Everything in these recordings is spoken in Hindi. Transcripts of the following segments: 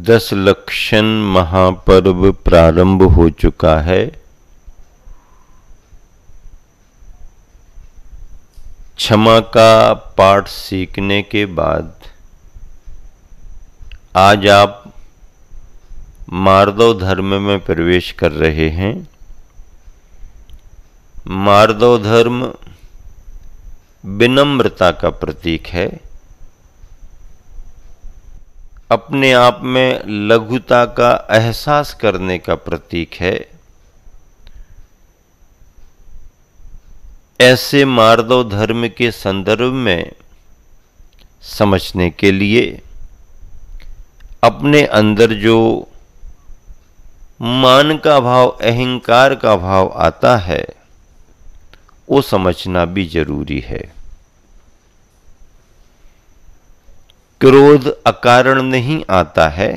10 लक्षण महापर्व प्रारंभ हो चुका है। क्षमा का पाठ सीखने के बाद आज आप मार्दव धर्म में प्रवेश कर रहे हैं। मार्दव धर्म विनम्रता का प्रतीक है, अपने आप में लघुता का एहसास करने का प्रतीक है। ऐसे मार्दव धर्म के संदर्भ में समझने के लिए अपने अंदर जो मान का भाव, अहंकार का भाव आता है, वो समझना भी जरूरी है। क्रोध अकारण नहीं आता है।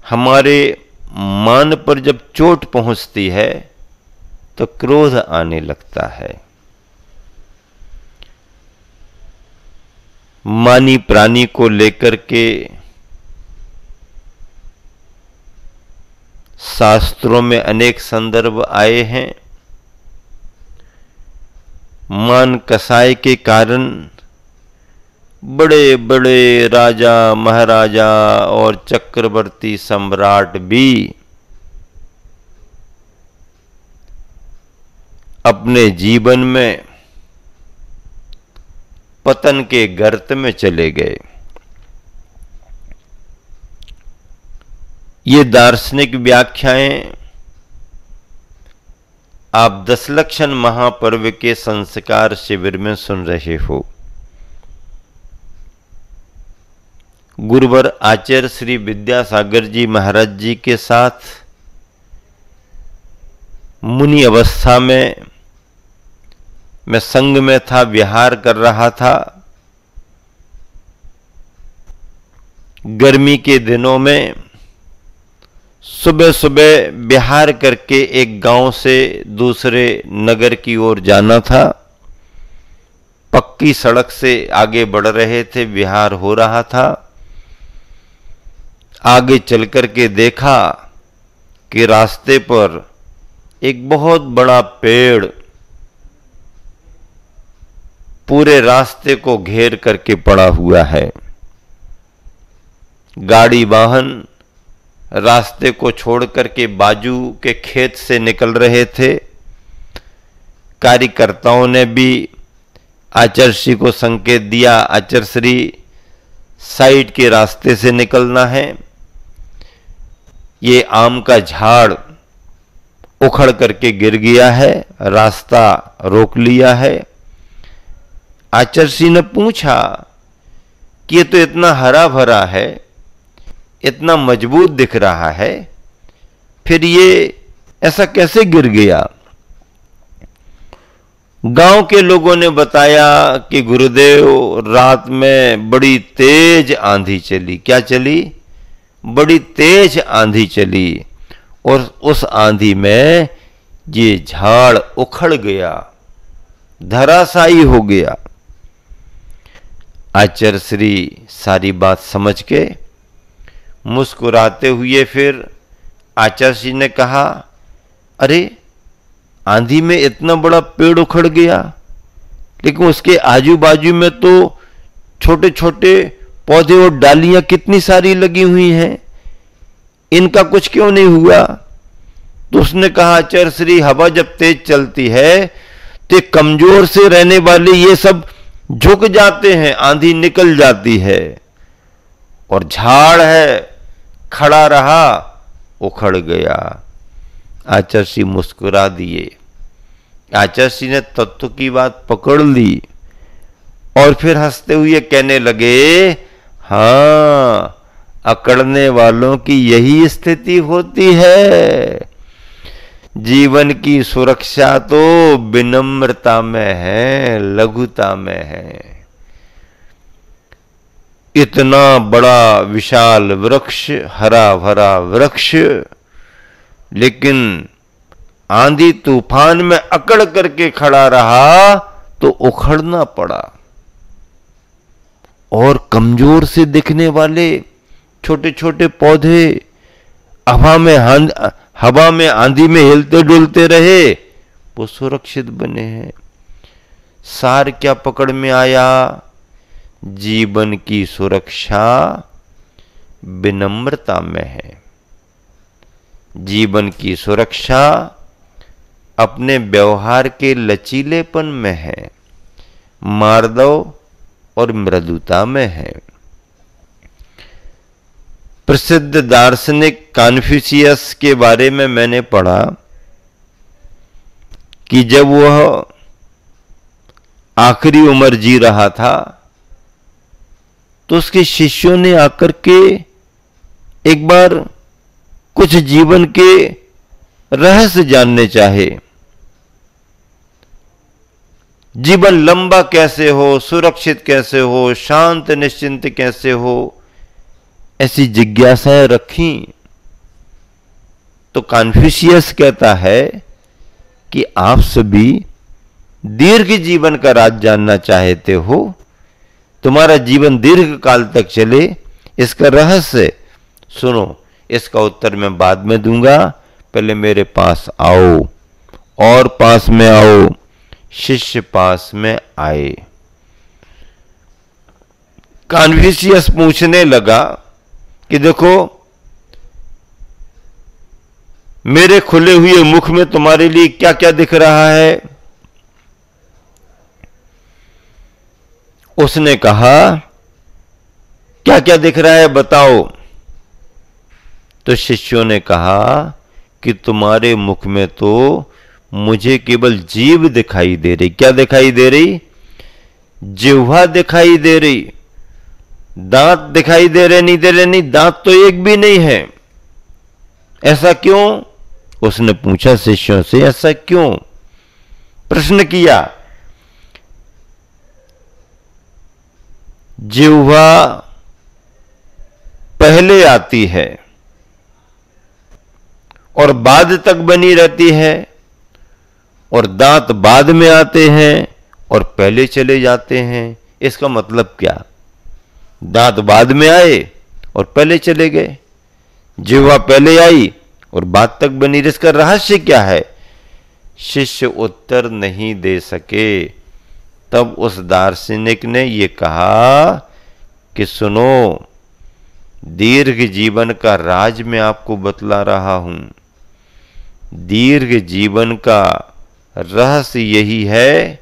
हमारे मान पर जब चोट पहुंचती है तो क्रोध आने लगता है। मानी प्राणी को लेकर के शास्त्रों में अनेक संदर्भ आए हैं। मान कसाय के कारण बड़े बड़े राजा महाराजा और चक्रवर्ती सम्राट भी अपने जीवन में पतन के गर्त में चले गए। ये दार्शनिक व्याख्याएं आप 10 लक्षण महापर्व के संस्कार शिविर में सुन रहे हो। गुरुवर आचार्य श्री विद्यासागर जी महाराज जी के साथ मुनि अवस्था में मैं संग में था, विहार कर रहा था। गर्मी के दिनों में सुबह सुबह विहार करके एक गांव से दूसरे नगर की ओर जाना था। पक्की सड़क से आगे बढ़ रहे थे, विहार हो रहा था। आगे चल करके देखा कि रास्ते पर एक बहुत बड़ा पेड़ पूरे रास्ते को घेर करके पड़ा हुआ है। गाड़ी वाहन रास्ते को छोड़ करके बाजू के खेत से निकल रहे थे। कार्यकर्ताओं ने भी आचार्य श्री को संकेत दिया, आचार्य श्री साइड के रास्ते से निकलना है। ये आम का झाड़ उखड़ करके गिर गया है, रास्ता रोक लिया है। आचार्य श्री ने पूछा कि ये तो इतना हरा भरा है, इतना मजबूत दिख रहा है, फिर ये ऐसा कैसे गिर गया? गांव के लोगों ने बताया कि गुरुदेव, रात में बड़ी तेज आंधी चली। क्या चली? बड़ी तेज आंधी चली और उस आंधी में ये झाड़ उखड़ गया, धराशायी हो गया। आचार्य श्री सारी बात समझ के मुस्कुराते हुए फिर आचार्य श्री ने कहा, अरे आंधी में इतना बड़ा पेड़ उखड़ गया, लेकिन उसके आजू बाजू में तो छोटे छोटे पौधे और डालियां कितनी सारी लगी हुई हैं, इनका कुछ क्यों नहीं हुआ? तो उसने कहा, आचार्य श्री, हवा जब तेज चलती है तो कमजोर से रहने वाले ये सब झुक जाते हैं, आंधी निकल जाती है। और झाड़ है, खड़ा रहा, उखड़ गया। आचार्य श्री मुस्कुरा दिए। आचार्य श्री ने तत्व की बात पकड़ ली और फिर हंसते हुए कहने लगे, हाँ, अकड़ने वालों की यही स्थिति होती है। जीवन की सुरक्षा तो विनम्रता में है, लघुता में है। इतना बड़ा विशाल वृक्ष, हरा भरा वृक्ष, लेकिन आंधी तूफान में अकड़ करके खड़ा रहा तो उखड़ना पड़ा। और कमजोर से दिखने वाले छोटे छोटे पौधे हवा में आंधी में हिलते डुलते रहे, वो सुरक्षित बने हैं। सार क्या पकड़ में आया? जीवन की सुरक्षा विनम्रता में है। जीवन की सुरक्षा अपने व्यवहार के लचीलेपन में है, मार्दव और मृदुता में है। प्रसिद्ध दार्शनिक कन्फ्यूशियस के बारे में मैंने पढ़ा कि जब वह आखिरी उम्र जी रहा था तो उसके शिष्यों ने आकर के एक बार कुछ जीवन के रहस्य जानने चाहे। जीवन लंबा कैसे हो, सुरक्षित कैसे हो, शांत निश्चिंत कैसे हो, ऐसी जिज्ञासाएं रखी। तो कन्फ्यूशियस कहता है कि आप सभी दीर्घ जीवन का राज जानना चाहते हो, तुम्हारा जीवन दीर्घ काल तक चले, इसका रहस्य सुनो। इसका उत्तर मैं बाद में दूंगा, पहले मेरे पास आओ। और पास में आओ। शिष्य पास में आए। कन्फ्यूशियस पूछने लगा कि देखो, मेरे खुले हुए मुख में तुम्हारे लिए क्या क्या दिख रहा है? उसने कहा, क्या क्या दिख रहा है बताओ। तो शिष्यों ने कहा कि तुम्हारे मुख में तो मुझे केवल जीभ दिखाई दे रही। क्या दिखाई दे रही? जिह्वा दिखाई दे रही। दांत दिखाई दे रहे नहीं? दे रहे नहीं, दांत तो एक भी नहीं है। ऐसा क्यों? उसने पूछा शिष्यों से, ऐसा क्यों? प्रश्न किया। जिह्वा पहले आती है और बाद तक बनी रहती है, और दांत बाद में आते हैं और पहले चले जाते हैं। इसका मतलब क्या? दांत बाद में आए और पहले चले गए, जिह्वा पहले आई और बाद तक बनी। इसका रहस्य क्या है? शिष्य उत्तर नहीं दे सके। तब उस दार्शनिक ने यह कहा कि सुनो, दीर्घ जीवन का राज मैं आपको बतला रहा हूं। दीर्घ जीवन का रहस्य यही है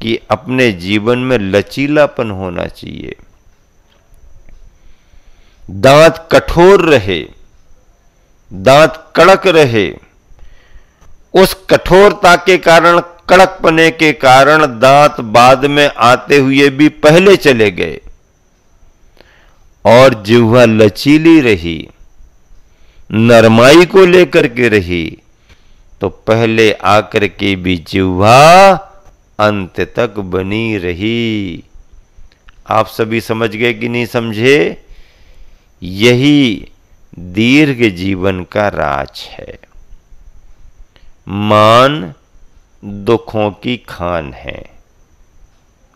कि अपने जीवन में लचीलापन होना चाहिए। दांत कठोर रहे, दांत कड़क रहे। उस कठोरता के कारण, कड़कपने के कारण दांत बाद में आते हुए भी पहले चले गए, और जिह्वा लचीली रही, नरमाई को लेकर के रही, तो पहले आकर के भी जिह्वा अंत तक बनी रही। आप सभी समझ गए कि नहीं समझे? यही दीर्घ जीवन का राज है। मान दुखों की खान है।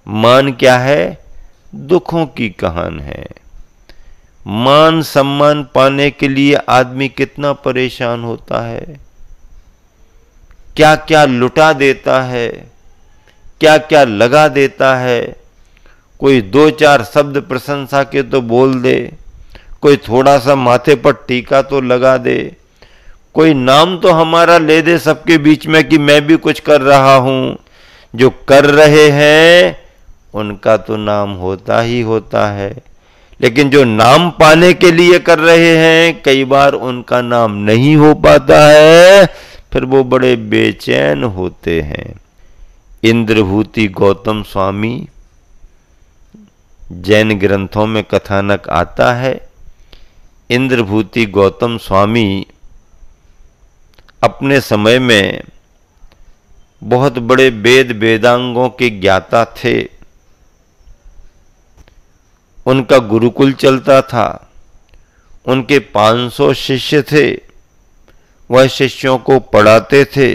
मान क्या है? दुखों की खान है। मान सम्मान पाने के लिए आदमी कितना परेशान होता है, क्या क्या लुटा देता है, क्या क्या लगा देता है। कोई दो चार शब्द प्रशंसा के तो बोल दे, कोई थोड़ा सा माथे पर टीका तो लगा दे, कोई नाम तो हमारा ले दे सबके बीच में कि मैं भी कुछ कर रहा हूं। जो कर रहे हैं उनका तो नाम होता ही होता है, लेकिन जो नाम पाने के लिए कर रहे हैं, कई बार उनका नाम नहीं हो पाता है, फिर वो बड़े बेचैन होते हैं। इंद्रभूति गौतम स्वामी, जैन ग्रंथों में कथानक आता है। इंद्रभूति गौतम स्वामी अपने समय में बहुत बड़े वेद वेदांगों के ज्ञाता थे। उनका गुरुकुल चलता था। उनके 500 शिष्य थे। वह शिष्यों को पढ़ाते थे।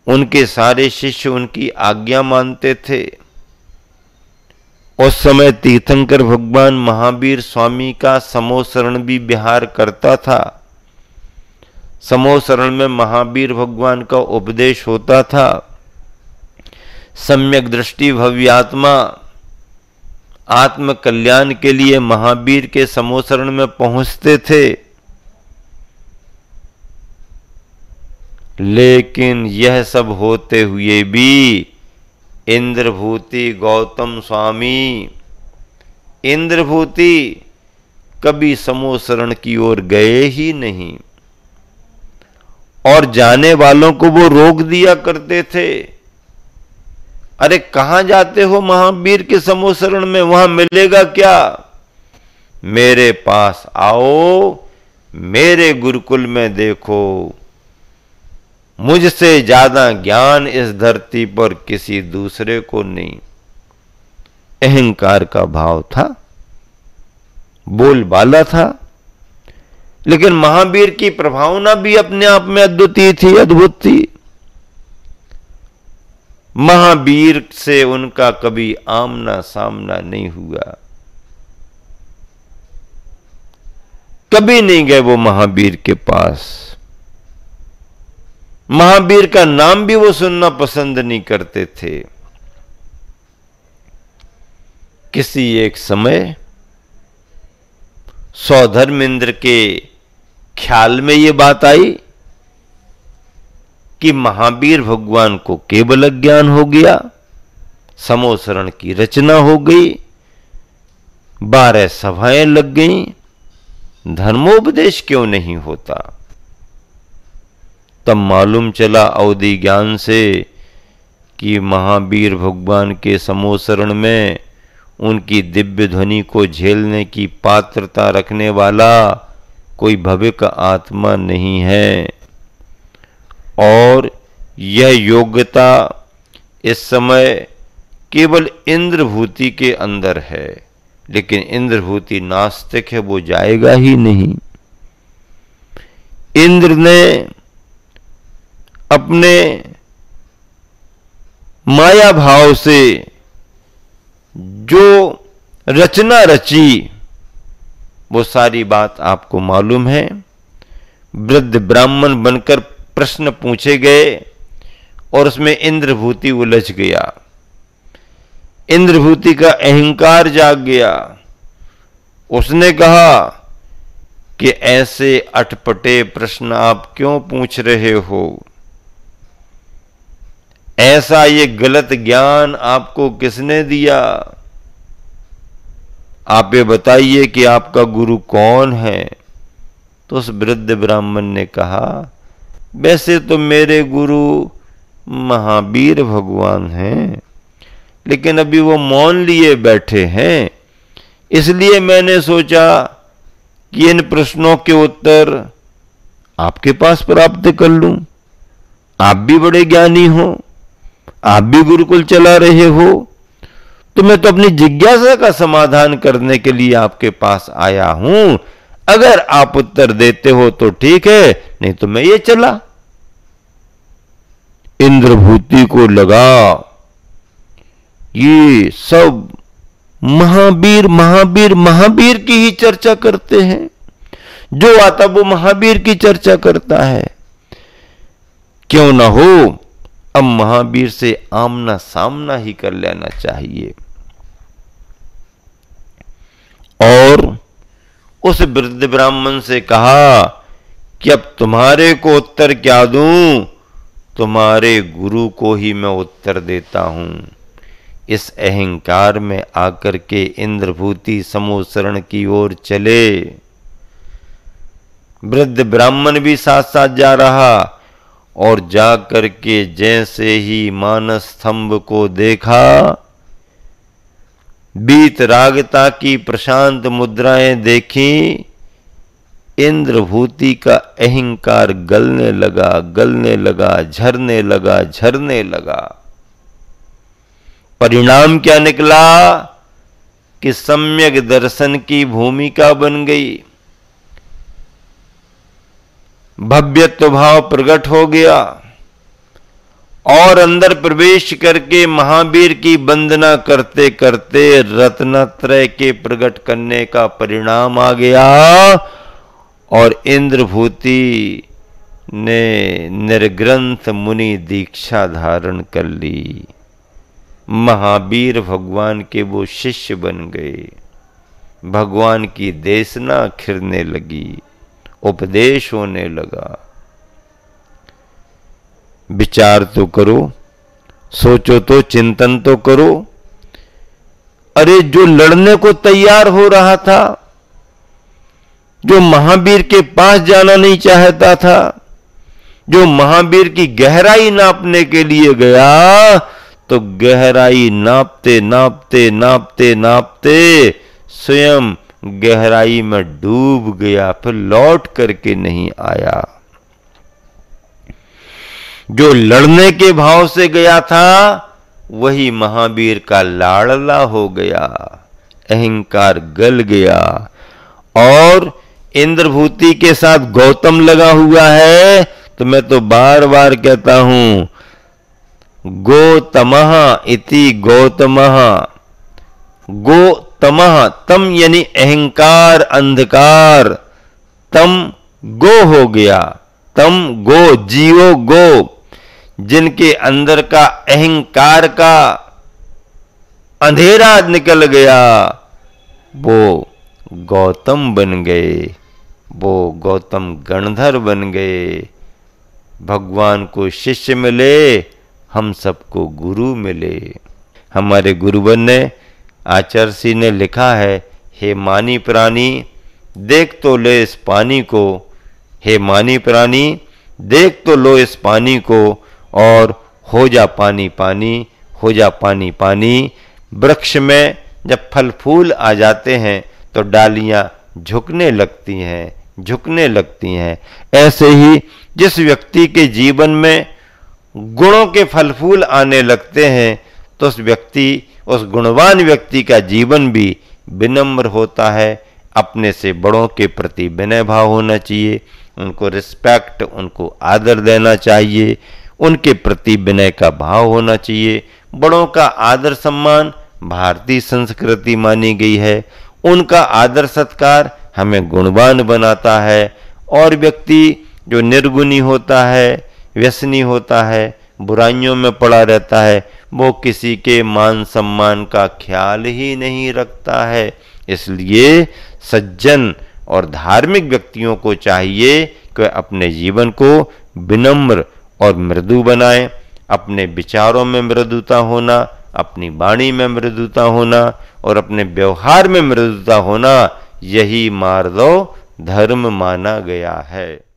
उनके सारे शिष्य उनकी आज्ञा मानते थे। उस समय तीर्थंकर भगवान महावीर स्वामी का समोसरण भी विहार करता था। समोसरण में महावीर भगवान का उपदेश होता था। सम्यक दृष्टि भव्यात्मा आत्म कल्याण के लिए महावीर के समोसरण में पहुंचते थे। लेकिन यह सब होते हुए भी इंद्रभूति गौतम स्वामी, इंद्रभूति कभी समोसरण की ओर गए ही नहीं और जाने वालों को वो रोक दिया करते थे। अरे कहां जाते हो महावीर के समोसरण में, वहां मिलेगा क्या? मेरे पास आओ, मेरे गुरुकुल में देखो, मुझसे ज्यादा ज्ञान इस धरती पर किसी दूसरे को नहीं। अहंकार का भाव था, बोलबाला था, लेकिन महावीर की प्रभावना भी अपने आप में अद्वितीय थी, अद्भुत थी। महावीर से उनका कभी आमना सामना नहीं हुआ, कभी नहीं गए वो महावीर के पास। महावीर का नाम भी वो सुनना पसंद नहीं करते थे। किसी एक समय सौधर्मेंद्र के ख्याल में ये बात आई कि महावीर भगवान को केवल ज्ञान हो गया, समोसरण की रचना हो गई, 12 सभाएं लग गईं, धर्मोपदेश क्यों नहीं होता? तब मालूम चला अवधि ज्ञान से कि महावीर भगवान के समोसरण में उनकी दिव्य ध्वनि को झेलने की पात्रता रखने वाला कोई भविक आत्मा नहीं है, और यह योग्यता इस समय केवल इंद्रभूति के अंदर है। लेकिन इंद्रभूति नास्तिक है, वो जाएगा ही नहीं। इंद्र ने अपने माया भाव से जो रचना रची, वो सारी बात आपको मालूम है। वृद्ध ब्राह्मण बनकर प्रश्न पूछे गए और उसमें इंद्रभूति उलझ गया, इंद्रभूति का अहंकार जाग गया। उसने कहा कि ऐसे अटपटे प्रश्न आप क्यों पूछ रहे हो? ऐसा ये गलत ज्ञान आपको किसने दिया? आप ये बताइए कि आपका गुरु कौन है? तो उस वृद्ध ब्राह्मण ने कहा, वैसे तो मेरे गुरु महावीर भगवान हैं, लेकिन अभी वो मौन लिए बैठे हैं, इसलिए मैंने सोचा कि इन प्रश्नों के उत्तर आपके पास प्राप्त कर लूं। आप भी बड़े ज्ञानी हो, आप भी गुरुकुल चला रहे हो, तो मैं तो अपनी जिज्ञासा का समाधान करने के लिए आपके पास आया हूं। अगर आप उत्तर देते हो तो ठीक है, नहीं तो मैं ये चला। इंद्रभूति को लगा ये सब महावीर महावीर महावीर की ही चर्चा करते हैं, जो आता वो महावीर की चर्चा करता है। क्यों ना हो, अब महावीर से आमना सामना ही कर लेना चाहिए। और उस वृद्ध ब्राह्मण से कहा कि अब तुम्हारे को उत्तर क्या दूं, तुम्हारे गुरु को ही मैं उत्तर देता हूं। इस अहंकार में आकर के इंद्रभूति समोसरण की ओर चले। वृद्ध ब्राह्मण भी साथ साथ जा रहा, और जाकर के जैसे ही मानस स्तंभ को देखा, वीतरागता की प्रशांत मुद्राएं देखी, इंद्रभूति का अहंकार गलने लगा, गलने लगा, झरने लगा, झरने लगा। परिणाम क्या निकला कि सम्यक दर्शन की भूमिका बन गई, भव्यत्व भाव प्रकट हो गया, और अंदर प्रवेश करके महावीर की वंदना करते करते रत्नत्रय के प्रकट करने का परिणाम आ गया और इंद्रभूति ने निर्ग्रंथ मुनि दीक्षा धारण कर ली। महावीर भगवान के वो शिष्य बन गए। भगवान की देशना खिरने लगी, उपदेश होने लगा। विचार तो करो, सोचो तो, चिंतन तो करो। अरे जो लड़ने को तैयार हो रहा था, जो महावीर के पास जाना नहीं चाहता था, जो महावीर की गहराई नापने के लिए गया, तो गहराई नापते नापते नापते नापते स्वयं गहराई में डूब गया, फिर लौट करके नहीं आया। जो लड़ने के भाव से गया था वही महावीर का लाड़ला हो गया, अहंकार गल गया। और इंद्रभूति के साथ गौतम लगा हुआ है, तो मैं तो बार बार कहता हूं, गोतमः इति गौतमः। गोतमः, तम यानी अहंकार, अंधकार, तम गो हो गया, तम गो, जीवो गो। जिनके अंदर का अहंकार का अंधेरा निकल गया, वो गौतम बन गए, वो गौतम गणधर बन गए। भगवान को शिष्य मिले, हम सबको गुरु मिले। हमारे गुरुवर ने, आचार्य जी ने लिखा है, हे मानी प्राणी देख तो ले इस पानी को, हे मानी प्राणी देख तो लो इस पानी को, और हो जा पानी पानी, हो जा पानी पानी। वृक्ष में जब फल फूल आ जाते हैं तो डालियां झुकने लगती हैं, झुकने लगती हैं। ऐसे ही जिस व्यक्ति के जीवन में गुणों के फल फूल आने लगते हैं, तो उस व्यक्ति, उस गुणवान व्यक्ति का जीवन भी विनम्र होता है। अपने से बड़ों के प्रति विनय भाव होना चाहिए, उनको रिस्पेक्ट, उनको आदर देना चाहिए, उनके प्रति विनय का भाव होना चाहिए। बड़ों का आदर सम्मान भारतीय संस्कृति मानी गई है। उनका आदर सत्कार हमें गुणवान बनाता है। और व्यक्ति जो निर्गुणी होता है, व्यसनी होता है, बुराइयों में पड़ा रहता है, वो किसी के मान सम्मान का ख्याल ही नहीं रखता है। इसलिए सज्जन और धार्मिक व्यक्तियों को चाहिए कि अपने जीवन को विनम्र और मृदु बनाएं। अपने विचारों में मृदुता होना, अपनी वाणी में मृदुता होना और अपने व्यवहार में मृदुता होना, यही मार्ग धर्म माना गया है।